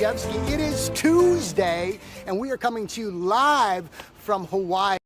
Krzyzewski. It is Tuesday, and we are coming to you live from Hawaii.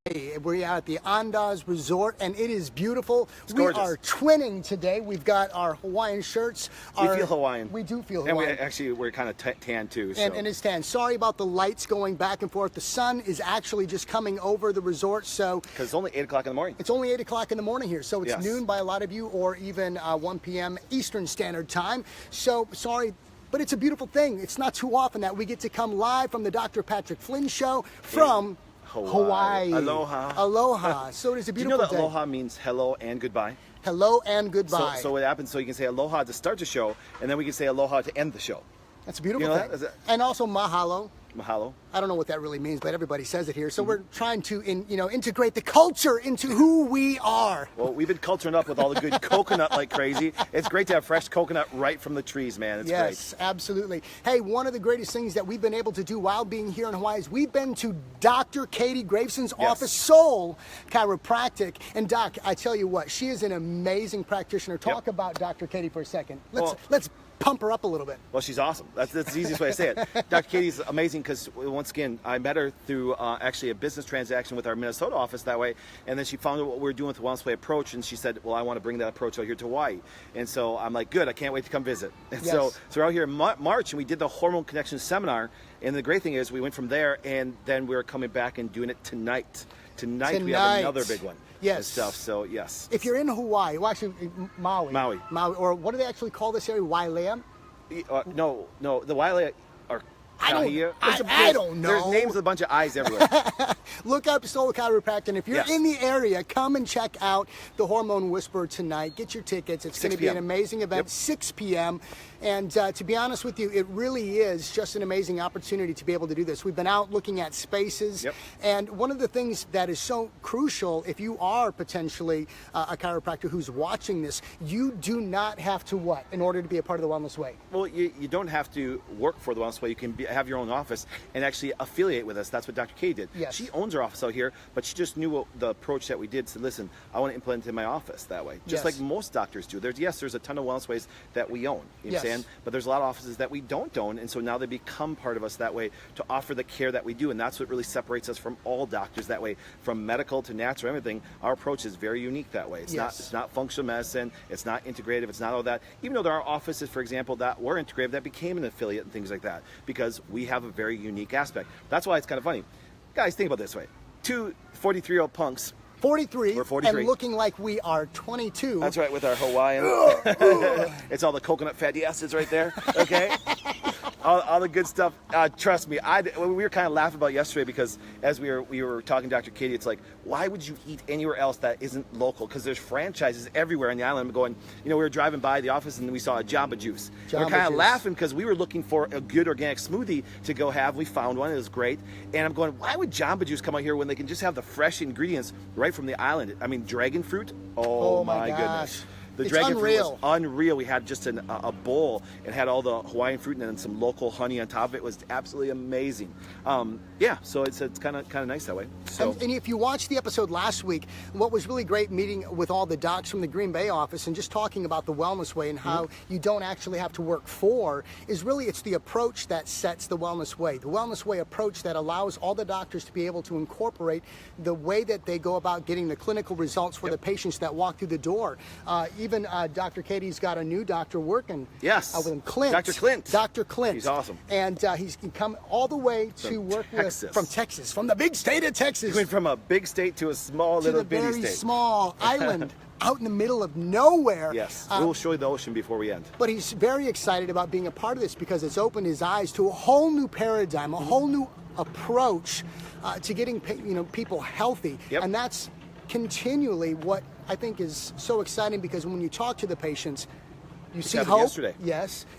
We're at the Andaz Resort, and it is beautiful. We are twinning today. We've got our Hawaiian shirts. We feel Hawaiian. We do feel Hawaiian. And we're kind of tan too. So. And it's tan. Sorry about the lights going back and forth. The sun is actually just coming over the resort, so... Because it's only 8 o'clock in the morning. It's only 8 o'clock in the morning here, so it's Yes. noon by a lot of you, or even 1 p.m. Eastern Standard Time. So, sorry, but it's a beautiful thing. It's not too often that we get to come live from the Dr. Patrick Flynn Show from... Hawaii. Aloha. Aloha. So it is a beautiful Do you know that day. aloha means hello and goodbye? Hello and goodbye. So what happens, so you can say aloha to start the show, and then we can say aloha to end the show. That's a beautiful You know thing. that? And also mahalo. Mahalo. I don't know what that really means, but everybody says it here. So we're trying to integrate the culture into who we are. Well, we've been culturing up with all the good coconut like crazy. It's great to have fresh coconut right from the trees, man. It's yes, great. Absolutely. Hey, one of the greatest things that we've been able to do while being here in Hawaii is we've been to Dr. Katie Graveson's office, Soul Chiropractic. And Doc, I tell you what, she is an amazing practitioner. Talk about Dr. Katie for a second. Let's pump her up a little bit. Well, she's awesome. That's the easiest way to say it. Dr. Katie's amazing because, once again, I met her through actually a business transaction with our Minnesota office that way, and then she found out what we were doing with the Wellness Way approach, and she said, well, I want to bring that approach out here to Hawaii. And so I'm like, good, I can't wait to come visit. And so we're out here in March, and we did the Hormone Connection Seminar, and the great thing is we went from there, and then we're coming back and doing it tonight. Tonight we have another big one. Yes. And stuff, so yes. If you're in Hawaii, well, actually, Maui, or what do they actually call this area? Wailea? No, the Wailea are... I don't know. There's names with a bunch of eyes everywhere. Look up Soul Chiropractic, and if you're in the area, come and check out the Hormone Whisperer tonight. Get your tickets. It's going to be an amazing event, 6 p.m. And to be honest with you, it really is just an amazing opportunity to be able to do this. We've been out looking at spaces, and one of the things that is so crucial, if you are potentially a chiropractor who's watching this, you do not have to what in order to be a part of the Wellness Way? Well, you don't have to work for the Wellness Way. You can have your own office and actually affiliate with us. That's what Dr. K did. Yes. She owns her office out here, but she just knew the approach that we did. So listen, I want to implement it in my office that way, just like most doctors do. There's a ton of Wellness Ways that we own. You understand? But there's a lot of offices that we don't own, and so now they become part of us that way to offer the care that we do, and that's what really separates us from all doctors that way, from medical to natural, everything. Our approach is very unique that way. It's not functional medicine. It's not integrative. It's not all that. Even though there are offices, for example, that were integrative that became an affiliate and things like that, because we have a very unique aspect. That's why it's kind of funny. Guys, think about it this way. Two 43-year-old punks. 43, We're 43. and looking like we are 22. That's right, with our Hawaiian. It's all the coconut fatty acids right there, okay? all the good stuff. Trust me, we were kind of laughing about yesterday because as we were talking to Dr. Katie, it's like, why would you eat anywhere else that isn't local? Because there's franchises everywhere on the island. Going, we were driving by the office and we saw a Jamba Juice. We're kind of laughing because we were looking for a good organic smoothie to go have. We found one. It was great. And I'm going, why would Jamba Juice come out here when they can just have the fresh ingredients right from the island? I mean, dragon fruit. Oh my goodness. The dragon fruit was unreal. We had just a bowl. It had all the Hawaiian fruit and then some local honey on top of it. It was absolutely amazing. So it's kind of nice that way. So. And if you watched the episode last week, what was really great meeting with all the docs from the Green Bay office and just talking about the Wellness Way and how you don't actually have to work for is really it's the approach that sets the Wellness Way. The Wellness Way approach that allows all the doctors to be able to incorporate the way that they go about getting the clinical results for the patients that walk through the door. Even Dr. Katie's got a new doctor working with him, Clint. Dr. Clint. Dr. Clint. He's awesome. And he's come all the way to work from Texas, from the big state of Texas. He went from a big state to a small little bitty state. To the very small island out in the middle of nowhere. Yes, we'll show you the ocean before we end. But he's very excited about being a part of this because it's opened his eyes to a whole new paradigm, a whole new approach to getting people healthy. And that's continually what I think is so exciting because when you talk to the patients, you see hope,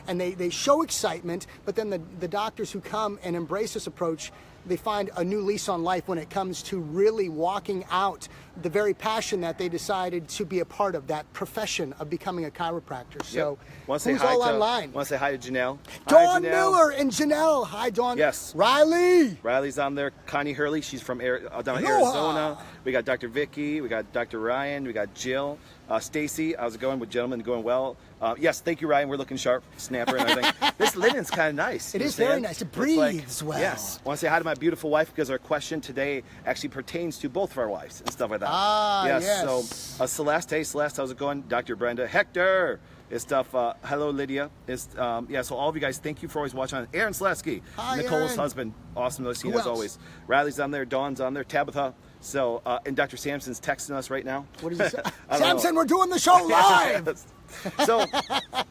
and they show excitement, but then the doctors who come and embrace this approach, they find a new lease on life when it comes to really walking out the very passion that they decided to be a part of, that profession of becoming a chiropractor. So who's all online? Want to say hi to Janelle? Dawn Miller and Janelle. Hi, Dawn. Yes. Riley's on there. Connie Hurley, she's from down in Arizona. We got Dr. Vicky. We got Dr. Ryan. We got Jill. Stacy, how's it going with gentlemen? Going well. Yes, thank you, Ryan. We're looking sharp, snapper and everything. This linen's kind of nice. It is very nice. It breathes well. Yes. I want to say hi to my beautiful wife because our question today actually pertains to both of our wives and stuff like that. Yes. So Celeste, hey Celeste, how's it going? Dr. Brenda, Hector. It's stuff. Hello, Lydia. So all of you guys, thank you for always watching. Aaron Selesky, Nicole's Aaron. husband. Awesome to see you as always. Riley's on there. Dawn's on there. Tabitha. So, and Dr. Samson's texting us right now. What did you say? Samson, we're doing the show live. So,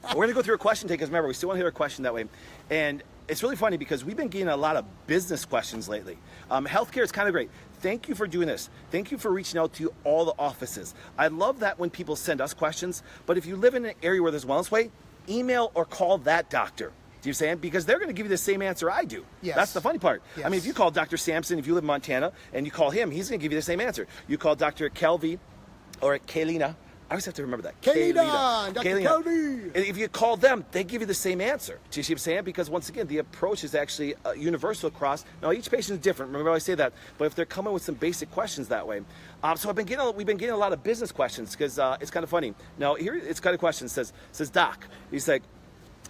we're going to go through a question take, because remember, we still want to hear a question that way. And it's really funny because we've been getting a lot of business questions lately. Healthcare is kind of great. Thank you for doing this. Thank you for reaching out to all the offices. I love that when people send us questions, but if you live in an area where there's Wellness Way, email or call that doctor. Do you understand? Because they're going to give you the same answer I do. Yes. That's the funny part. Yes. I mean, if you call Dr. Sampson, if you live in Montana, and you call him, he's going to give you the same answer. You call Dr. Kelvy or Kaylina. I always have to remember that. Kaylina, Dr. Kelvy. And if you call them, they give you the same answer. Do you see what I'm saying? Because once again, the approach is actually universal across. Now, each patient is different. Remember I say that. But if they're coming with some basic questions that way. So we've been getting a lot of business questions because it's kind of funny. Now, here it's got a question. Says Doc. He's like,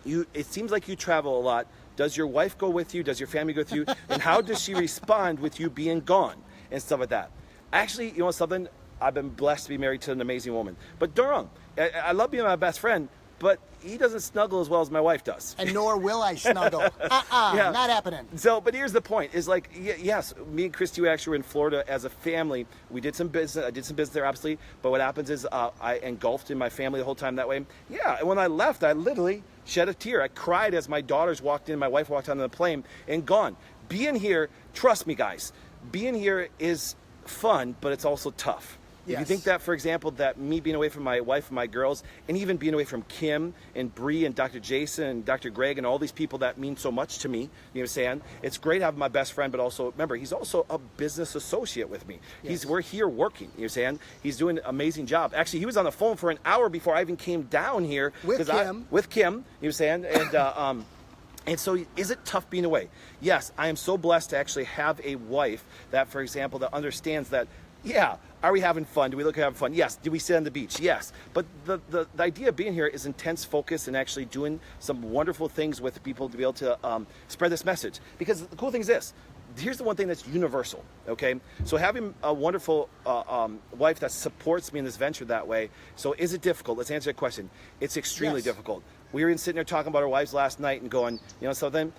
it seems like you travel a lot. Does your wife go with you? Does your family go with you? And how does she respond with you being gone and stuff like that? Actually, you know something? I've been blessed to be married to an amazing woman. But don't wrong. I love being my best friend, but he doesn't snuggle as well as my wife does. And nor will I snuggle. Not happening. So, but here's the point: is like, yes, me and Christy actually were in Florida as a family. We did some business. I did some business there, absolutely. But what happens is I engulfed in my family the whole time that way. Yeah, and when I left, I literally shed a tear. I cried as my daughters walked in, my wife walked on the plane, and gone. Being here, trust me, guys, being here is fun, but it's also tough. If you think that, for example, that me being away from my wife and my girls, and even being away from Kim and Bree and Dr. Jason and Dr. Greg and all these people that mean so much to me, you know what I'm saying? It's great having my best friend, but also, remember, he's also a business associate with me. Yes. We're here working, you know what I'm saying? He's doing an amazing job. Actually, he was on the phone for an hour before I even came down here. With Kim. You know what I'm saying? And so, is it tough being away? Yes, I am so blessed to actually have a wife that, for example, that understands that, are we having fun? Do we look at having fun? Yes. Do we sit on the beach? Yes. But the idea of being here is intense focus and actually doing some wonderful things with people to be able to spread this message. Because the cool thing is this. Here's the one thing that's universal, okay? So having a wonderful wife that supports me in this venture that way. So is it difficult? Let's answer that question. It's extremely difficult. We were sitting there talking about our wives last night and going, something,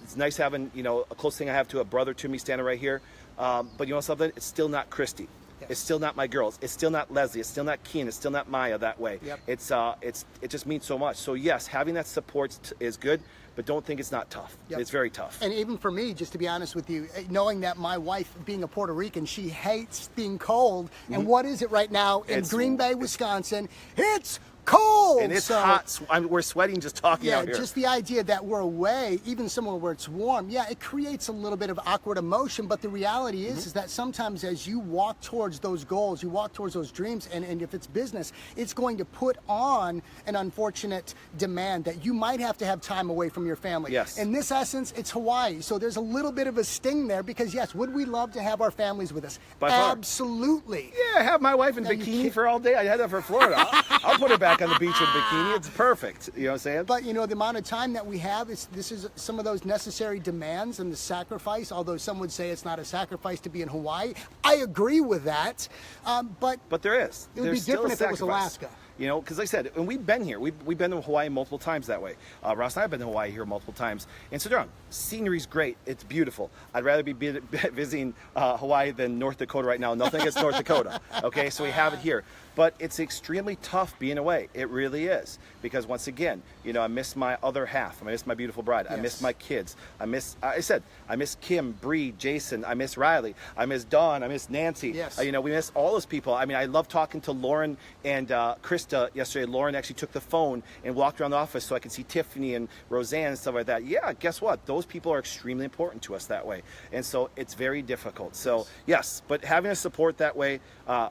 it's nice having, a close thing I have to a brother to me standing right here. But you know something? It's still not Christy. Yes. It's still not my girls. It's still not Leslie. It's still not Keen. It's still not Maya that way. Yep. It just means so much. So yes, having that support is good, but don't think it's not tough. Yep. It's very tough. And even for me, just to be honest with you, knowing that my wife, being a Puerto Rican, she hates being cold. And what is it right now in Green Bay, Wisconsin? It's cold. And it's hot. We're sweating just talking out here. Yeah, just the idea that we're away, even somewhere where it's warm, it creates a little bit of awkward emotion. But the reality is that sometimes as you walk towards those goals, you walk towards those dreams, and if it's business, it's going to put on an unfortunate demand that you might have to have time away from your family. Yes. In this essence, it's Hawaii. So there's a little bit of a sting there because, yes, would we love to have our families with us? By far. Absolutely. Yeah, have my wife in bikini for all day. I had that for Florida. I'll put her back on the beach in bikini. It's perfect. You know what I'm saying? But, the amount of time that we have, this is some of those necessary demands and the sacrifice, although some would say it's not a sacrifice to be in Hawaii. I agree with that. But there is. It would be different if it was Alaska. Because like I said, and we've been here. We've been to Hawaii multiple times that way. Ross and I have been to Hawaii here multiple times. And so, scenery's great. It's beautiful. I'd rather be visiting Hawaii than North Dakota right now. Nothing against North Dakota. Okay, so we have it here. But it's extremely tough being away. It really is. Because once again, I miss my other half. I miss my beautiful bride. Yes. I miss my kids. I miss Kim, Bree, Jason. I miss Riley. I miss Dawn. I miss Nancy. Yes. We miss all those people. I mean, I love talking to Lauren and Christy just yesterday, Lauren actually took the phone and walked around the office so I could see Tiffany and Roseanne and stuff like that. Yeah, guess what? Those people are extremely important to us that way. And so it's very difficult. So yes, but having a support that way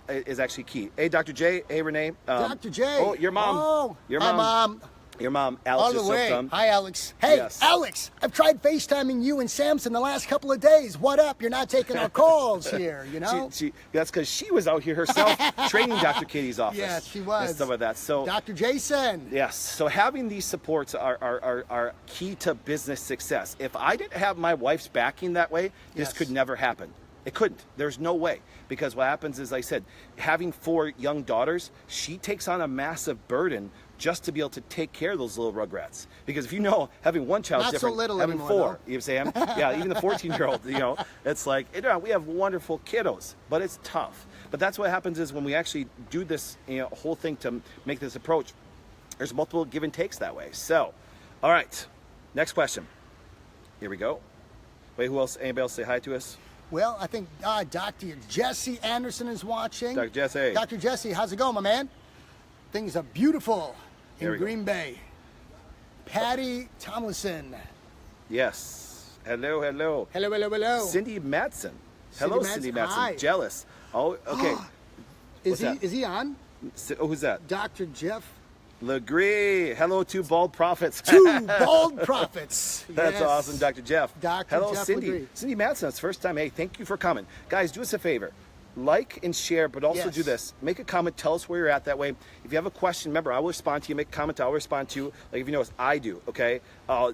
is actually key. Hey, Dr. J. Hey, Renee. Dr. J. Oh, your mom. Oh, your hi, mom. Mom. Your mom, Alex. All the just way. come. Hi, Alex. Hey, Yes. Alex, I've tried FaceTiming you and Samson the last couple of days. What up? You're not taking our calls here, you know? That's because she was out here herself training Dr. Katie's office. Yes, she was. And stuff like that. So, Dr. Jason. yes. So having these supports are key to business success. If I didn't have my wife's backing that way, this Yes. could never happen. It couldn't. There's no way. Because what happens is, like I said, having 4 young daughters, she takes on a massive burden just to be able to take care of those little rugrats. Because if you know, having one child is Not so different, little having anymore, 4, though. you know what I'm saying? Yeah, even the 14-year-old, you know, it's like, you know, we have wonderful kiddos, but it's tough. But that's what happens is when we actually do this, you know, whole thing to make this approach, there's multiple give and takes that way. So, all right, next question. Here we go. Wait, who else? Anybody else say hi to us? Well, I think Dr. Jesse Anderson is watching. Dr. Jesse. Dr. Jesse, how's it going, my man? Things are beautiful There in we go. Green Bay. Patty Tomlinson. Yes. Hello, hello. Hello, hello, hello. Cindy Matson. Hello, Cindy Matson. Matson. Hi. Jealous. Oh, okay. What's that? Is he on? Oh, who's that? Dr. Jeff. Legree. Hello, 2 bald prophets. 2 bald prophets. That's Yes. awesome, Dr. Jeff. Dr. Hello, Jeff Cindy. Legree. Cindy Matson, it's first time. Hey, thank you for coming. Guys, do us a favor. Like and share, but also Yes. do this. Make a comment. Tell us where you're at that way. If you have a question, remember, I will respond to you. Make a comment. I'll respond to you. Like if you notice, I do, okay?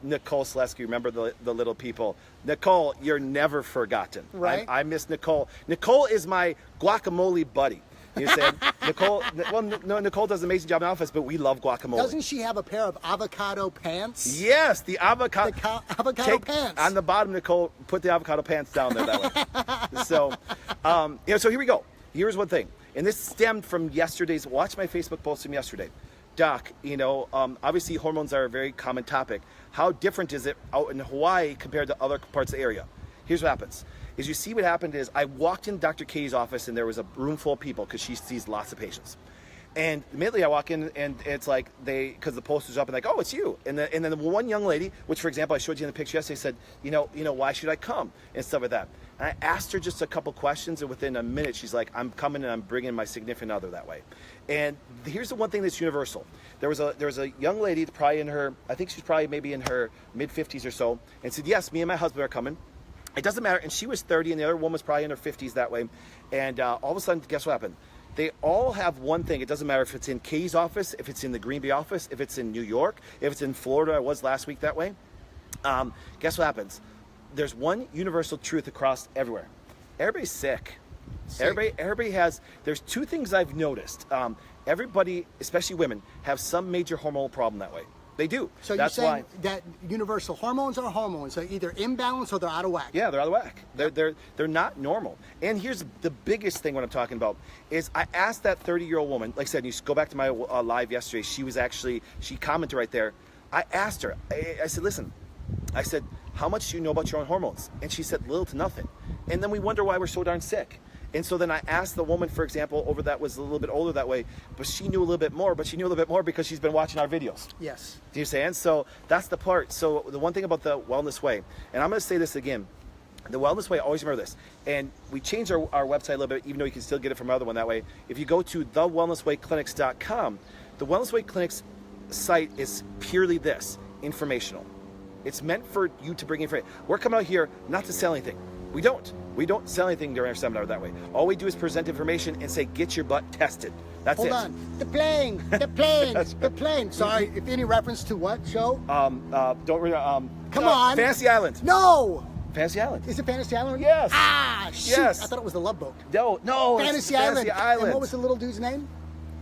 Nicole Selesky, remember the little people. Nicole, you're never forgotten. Right. I miss Nicole. Nicole is my guacamole buddy. You said Nicole. Well, no, Nicole does an amazing job in the office, but we love guacamole. Doesn't she have a pair of avocado pants? Yes, the avocado. Avocado pants. On the bottom, Nicole, put the avocado pants down there that way. So, you know, so here we go. Here's one thing, and this stemmed from yesterday's. Watch my Facebook post from yesterday. Doc, you know, obviously hormones are a very common topic. How different is it out in Hawaii compared to other parts of the area? Here's what happens. Is you see what happened is I walked in Dr. Katie's office and there was a room full of people because she sees lots of patients. And immediately I walk in and it's like because the poster's up and like, oh, it's you. And then the one young lady, which for example I showed you in the picture yesterday, said, you know, why should I come and stuff like that. And I asked her just a couple questions and within a minute she's like, I'm coming and I'm bringing my significant other that way. And here's the one thing that's universal. There was a young lady probably in her, I think she's probably maybe in her mid 50s or so, and said, yes, me and my husband are coming. It doesn't matter. And she was 30 and the other woman was probably in her 50s that way. And all of a sudden, guess what happened? They all have one thing. It doesn't matter if it's in Katie's office, if it's in the Green Bay office, if it's in New York, if it's in Florida, I was last week that way. Guess what happens? There's one universal truth across everywhere. Everybody's sick. Everybody has, there's 2 things I've noticed. Everybody, especially women, have some major hormonal problem that way. They do. So That's you're saying why. that universal hormones are hormones. They're either imbalanced or they're out of whack. Yeah, they're out of whack. They're not normal. And here's the biggest thing what I'm talking about is I asked that 30-year-old woman, like I said, you go back to my live yesterday, she commented right there. I asked her, I said, listen, I said, how much do you know about your own hormones? And she said, little to nothing. And then we wonder why we're so darn sick. And so then I asked the woman, for example, over that was a little bit older that way, but she knew a little bit more, because she's been watching our videos. Yes. Do you understand? So that's the part. So the one thing about the Wellness Way, and I'm going to say this again, the Wellness Way, always remember this. And we changed our website a little bit, even though you can still get it from our other one that way. If you go to thewellnesswayclinics.com, the Wellness Way Clinics site is purely this, informational. It's meant for you to bring information. We're coming out here not to sell anything. We don't sell anything during our seminar that way. All we do is present information and say, get your butt tested. That's Hold it. on. The plane. The plane. The plane. Sorry, if any reference to what show? Don't worry. Come on. Fantasy Island. No. Fantasy Island. Is it Fantasy Island? Yes. Ah, shoot. Yes. I thought it was the Love Boat. No, it's Fantasy Island. Island. And what was the little dude's name?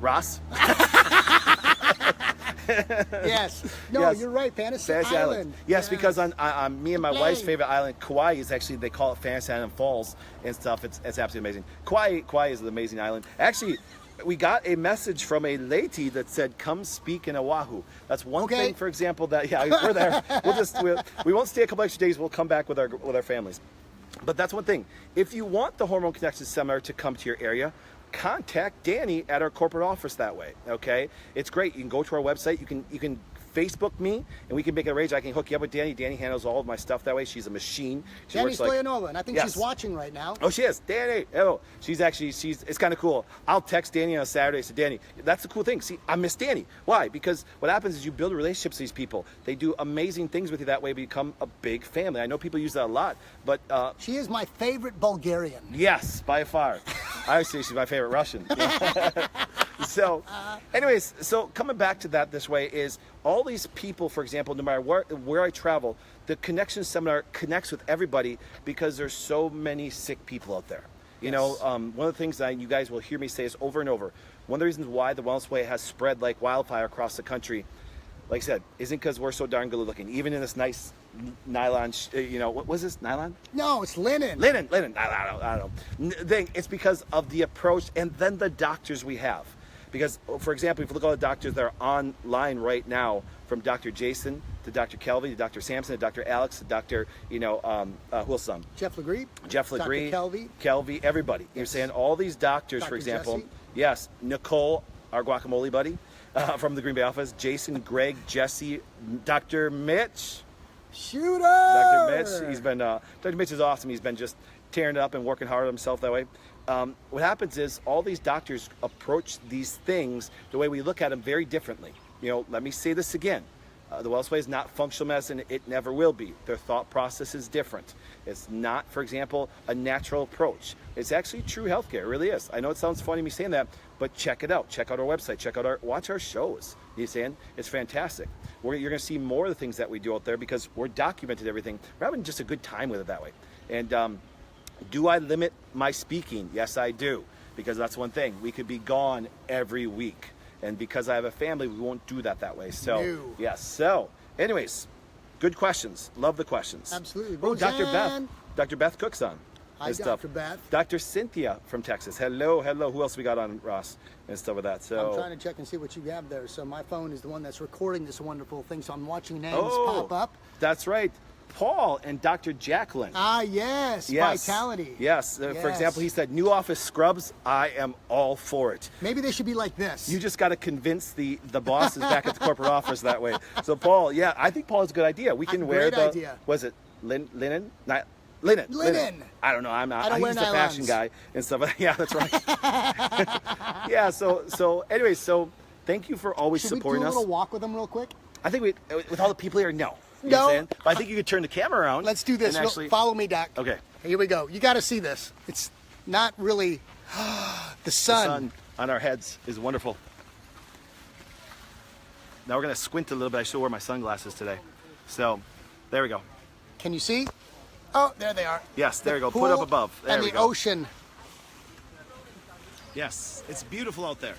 Ross. Yes. No, Yes. you're right. Fantasy Island. Yes, because on me and my wife's Plane. favorite island, Kauai, is actually, they call it Fantasy Island Falls and stuff. It's absolutely amazing. Kauai is an amazing island. Actually, we got a message from a lady that said, come speak in Oahu. That's one Okay. thing, for example, that, yeah, we're there. We won't stay a couple extra days. We'll come back with our families. But that's one thing. If you want the Hormone Connection Seminar to come to your area, contact Danny at our corporate office that way. Okay, it's great. You can go to our website. You can Facebook me, and we can make an arrangement. I can hook you up with Danny. Danny handles all of my stuff that way. She's a machine. She Danny works like, Stoyanova, and I think she's watching right now. Oh, she is. Danny. Oh, it's kind of cool. I'll text Danny on a Saturday. Say, Danny, that's the cool thing. See, I miss Danny. Why? Because what happens is you build relationships with these people. They do amazing things with you that way. Become a big family. I know people use that a lot, but she is my favorite Bulgarian. Yes, by far. I would say she's my favorite Russian. So, anyways, so coming back to that this way is all these people, for example, no matter where I travel, the Connection Seminar connects with everybody because there's so many sick people out there. You know, one of the things that you guys will hear me say is over and over, one of the reasons why the Wellness Way has spread like wildfire across the country, like I said, isn't because we're so darn good looking. Even in this nice nylon, what was this, nylon? No, it's linen. Linen, I don't know. It's because of the approach and then the doctors we have. Because, for example, if you look at all the doctors that are online right now, from Dr. Jason to Dr. Kelvy to Dr. Sampson to Dr. Alex to Dr. Who else? Jeff Legree. Jeff Legree. Dr. Kelvy, everybody. You're saying all these doctors, Dr. for example. Jesse. Yes, Nicole, our guacamole buddy from the Green Bay office. Jason, Greg, Jesse, Dr. Mitch. Shooter! Dr. Mitch, Dr. Mitch is awesome. He's been just tearing it up and working hard on himself that way. What happens is all these doctors approach these things, the way we look at them, very differently. Let me say this again. The Wellness Way is not functional medicine. It never will be. Their thought process is different. It's not, for example, a natural approach. It's actually true healthcare. It really is. I know it sounds funny me saying that, but check it out. Check out our website. Watch our shows. You saying? It's fantastic. You're going to see more of the things that we do out there because we're documented everything. We're having just a good time with it that way. And do I limit my speaking? Yes, I do. Because that's one thing. We could be gone every week. And because I have a family, we won't do that way. So, no. Yes. So, anyways, good questions. Love the questions. Absolutely. Oh, Dr. Beth. Dr. Beth Cook's on. Hi, Dr. Beth. Dr. Cynthia from Texas. Hello. Who else we got on, Ross? And stuff with that. So I'm trying to check and see what you have there. So my phone is the one that's recording this wonderful thing. So I'm watching names pop up. That's right. Paul and Dr. Jacqueline. Yes. Vitality. Yes. For example, he said, new office scrubs, I am all for it. Maybe they should be like this. You just got to convince the bosses back at the corporate office that way. So, Paul, I think Paul is a good idea. We can wear the, idea. Was it linen? Not linen. I don't know. I'm not. I'm just a fashion guy and stuff. Yeah, that's right. So anyway, thank you for always supporting us. Should we do a little walk with them real quick? I think with all the people here, no. You know what I'm saying? But I think you could turn the camera around. Let's do this. Follow me, Doc. Okay. Here we go. You got to see this. It's not really the sun. The sun on our heads is wonderful. Now we're going to squint a little bit. I should wear my sunglasses today. So, there we go. Can you see? Oh, there they are. Yes, there we go. Pool Put up above. There and we the go. ocean. Yes, it's beautiful out there.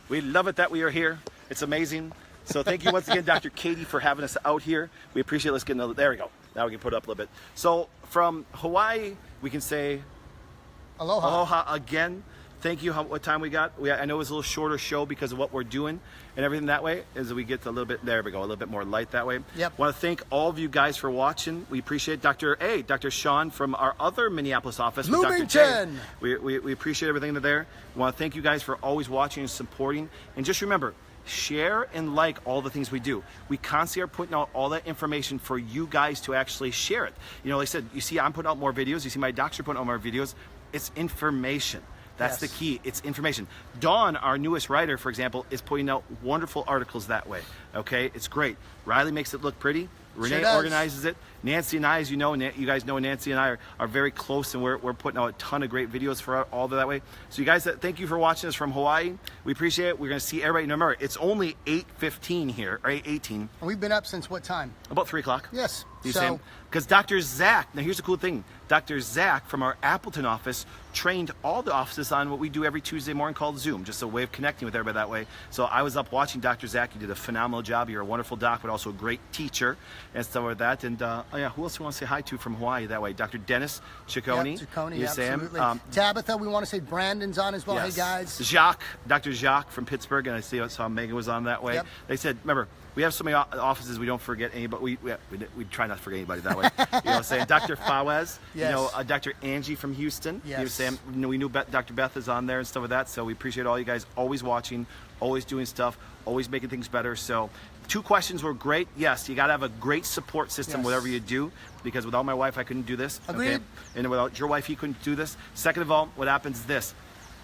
We love it that we are here. It's amazing. So thank you once again, Dr. Katie, for having us out here. We appreciate it. Let's get another. There we go. Now we can put it up a little bit. So from Hawaii, we can say aloha. Aloha again. Thank you. What time we got? I know it was a little shorter show because of what we're doing and everything that way. As we get a little bit, there we go, a little bit more light that way. Yep. Want to thank all of you guys for watching. We appreciate Dr. Sean from our other Minneapolis office. Bloomington. We appreciate everything there. We want to thank you guys for always watching and supporting. And just remember, share and like all the things we do. We constantly are putting out all that information for you guys to actually share it. Like I said, you see I'm putting out more videos. You see my doctor putting out more videos. It's information. That's the key. It's information. Dawn, our newest writer, for example, is putting out wonderful articles that way. Okay? It's great. Riley makes it look pretty. Renee organizes it. Nancy and I, as you know, you guys know Nancy and I are very close, and we're putting out a ton of great videos for all that way. So you guys, thank you for watching us from Hawaii. We appreciate it. We're going to see everybody. Remember, it's only 8:15 here, or 8:18. And we've been up since what time? About 3 o'clock. Yes. Because Dr. Zach, now here's the cool thing. Dr. Zach from our Appleton office trained all the offices on what we do every Tuesday morning called Zoom, just a way of connecting with everybody that way. So I was up watching Dr. Zach. He did a phenomenal job. You're a wonderful doc, but also a great teacher and stuff like that. And who else do we want to say hi to from Hawaii that way? Dr. Dennis Ciccone. Yep, Ciccone, you absolutely. Sam. Tabitha, we want to say Brandon's on as well. Yes. Hey, guys. Jacques, Dr. Jacques from Pittsburgh, and I saw Megan was on that way. Yep. They said, remember, We have so many offices, we don't forget anybody. We try not to forget anybody that way. You know what I'm saying? Dr. Fawaz, yes. you know, Dr. Angie from Houston. Yes. You know, Sam, you know, we knew Dr. Beth is on there and stuff like that, so we appreciate all you guys always watching, always doing stuff, always making things better. So 2 questions were great. Yes, you got to have a great support system, yes. whatever you do, because without my wife, I couldn't do this. Agreed. Okay? And without your wife, he couldn't do this. Second of all, what happens is this,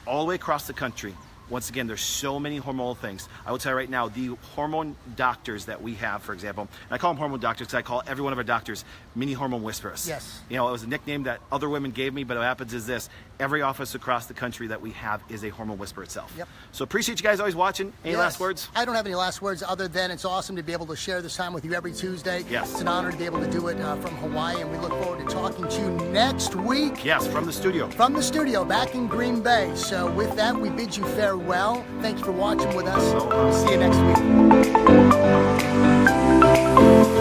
all the way across the country, once again, there's so many hormonal things. I will tell you right now, the hormone doctors that we have, for example, and I call them hormone doctors because I call every one of our doctors mini hormone whisperers. Yes. You know, it was a nickname that other women gave me, but what happens is this, every office across the country that we have is a hormone whisperer itself. Yep. So appreciate you guys always watching. Any Yes. last words? I don't have any last words other than it's awesome to be able to share this time with you every Tuesday. Yes. It's an honor to be able to do it from Hawaii, and we look forward to talking to you next week. Yes, from the studio. From the studio back in Green Bay. So with that, we bid you farewell. Thank you for watching with us. So We'll see you next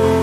week.